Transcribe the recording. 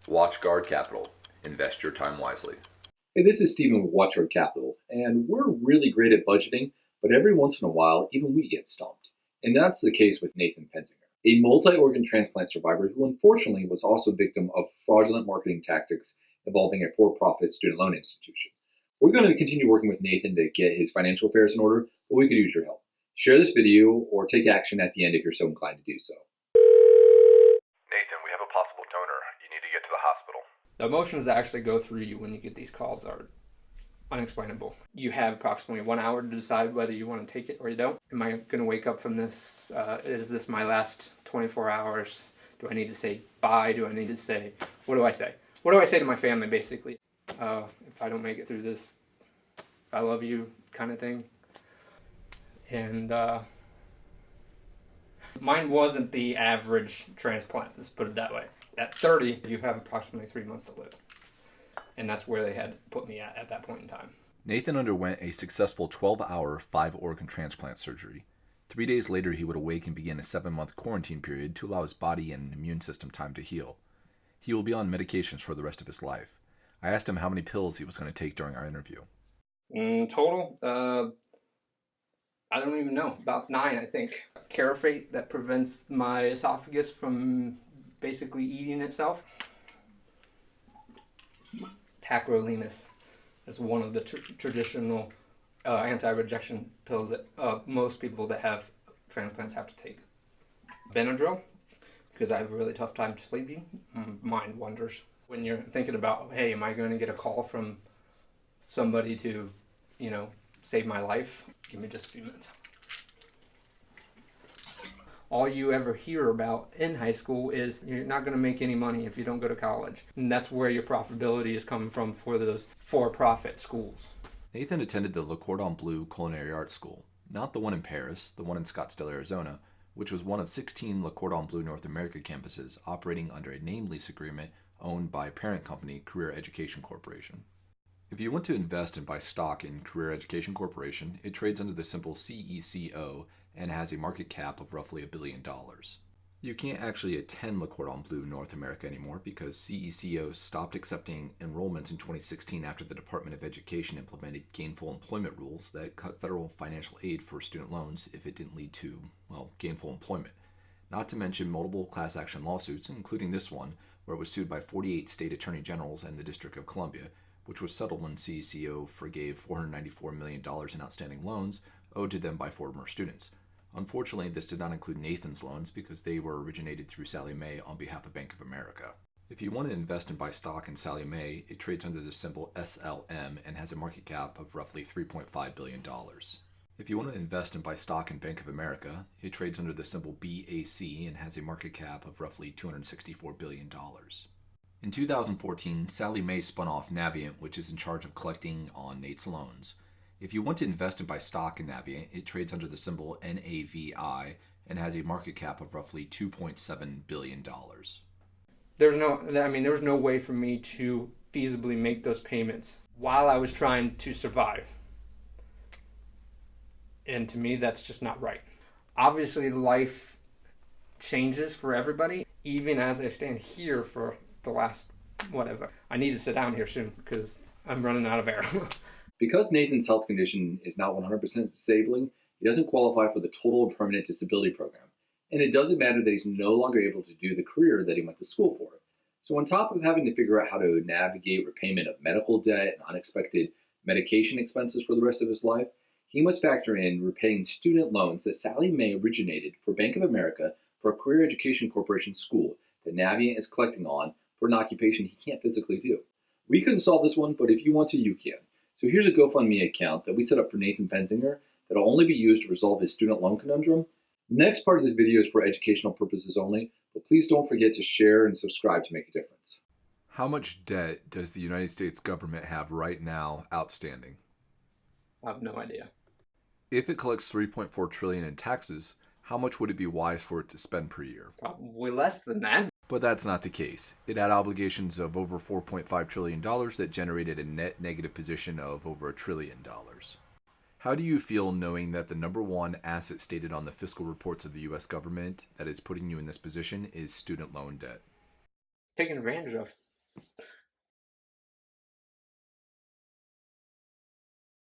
WatchGuard Capital. Invest your time wisely. Hey, this is Stephen with WatchGuard Capital, and we're really great at budgeting, but every once in a while, even we get stumped. And that's the case with Nathan Pensinger, a multi-organ transplant survivor who unfortunately was also a victim of fraudulent marketing tactics involving a for-profit student loan institution. We're going to continue working with Nathan to get his financial affairs in order, but we could use your help. Share this video or take action at the end if you're so inclined to do so. Nathan, we have a possible donor. You need to get to the hospital. The emotions that actually go through you when you get these calls are unexplainable. You have approximately 1 hour to decide whether you want to take it or you don't. Am I going to wake up from this? Is this my last 24 hours? Do I need to say bye? Do I need to say, what do I say? What do I say to my family, basically? If I don't make it through this, I love you kind of thing. And mine wasn't the average transplant, let's put it that way. At 30, you have approximately 3 months to live. And that's where they had put me at that point in time. Nathan underwent a successful 12-hour, 5-organ transplant surgery. 3 days later, he would awake and begin a 7-month quarantine period to allow his body and immune system time to heal. He will be on medications for the rest of his life. I asked him how many pills he was going to take during our interview. Total, I don't even know, about 9, I think. Carafate that prevents my esophagus from basically eating itself. Tacrolimus is one of the traditional anti-rejection pills that most people that have transplants have to take. Benadryl, because I have a really tough time sleeping. Mind wanders. When you're thinking about, hey, am I going to get a call from somebody to, save my life? Give me just a few minutes. All you ever hear about in high school is you're not going to make any money if you don't go to college. And that's where your profitability is coming from for those for-profit schools. Nathan attended the Le Cordon Bleu Culinary Arts School, not the one in Paris, the one in Scottsdale, Arizona, which was one of 16 Le Cordon Bleu North America campuses operating under a name lease agreement owned by parent company Career Education Corporation. If you want to invest and buy stock in Career Education Corporation, it trades under the symbol CECO and has a market cap of roughly $1 billion. You can't actually attend Le Cordon Bleu North America anymore because CECO stopped accepting enrollments in 2016 after the Department of Education implemented gainful employment rules that cut federal financial aid for student loans if it didn't lead to, gainful employment. Not to mention multiple class action lawsuits, including this one, where it was sued by 48 state attorney generals and the District of Columbia, which was settled when CECO forgave $494 million in outstanding loans owed to them by former students. Unfortunately, this did not include Nathan's loans because they were originated through Sallie Mae on behalf of Bank of America. If you want to invest and buy stock in Sallie Mae, it trades under the symbol SLM and has a market cap of roughly $3.5 billion. If you want to invest and buy stock in Bank of America, it trades under the symbol BAC and has a market cap of roughly $264 billion. In 2014, Sallie Mae spun off Navient, which is in charge of collecting on Nate's loans. If you want to invest and buy stock in Navient, it trades under the symbol NAVI and has a market cap of roughly $2.7 billion. There was no way for me to feasibly make those payments while I was trying to survive. And to me, that's just not right. Obviously, life changes for everybody, even as I stand here for the last, whatever. I need to sit down here soon because I'm running out of air. Because Nathan's health condition is not 100% disabling, he doesn't qualify for the total and permanent disability program. And it doesn't matter that he's no longer able to do the career that he went to school for. So on top of having to figure out how to navigate repayment of medical debt and unexpected medication expenses for the rest of his life, he must factor in repaying student loans that Sallie Mae originated for Bank of America for a Career Education Corporation school that Navient is collecting on for an occupation he can't physically do. We couldn't solve this one, but if you want to, you can. So here's a GoFundMe account that we set up for Nathan Pensinger that will only be used to resolve his student loan conundrum. The next part of this video is for educational purposes only, but please don't forget to share and subscribe to make a difference. How much debt does the United States government have right now outstanding? I have no idea. If it collects $3.4 trillion in taxes, how much would it be wise for it to spend per year? Probably less than that. But that's not the case. It had obligations of over $4.5 trillion that generated a net negative position of over $1 trillion. How do you feel knowing that the number one asset stated on the fiscal reports of the U.S. government that is putting you in this position is student loan debt? Taken advantage of.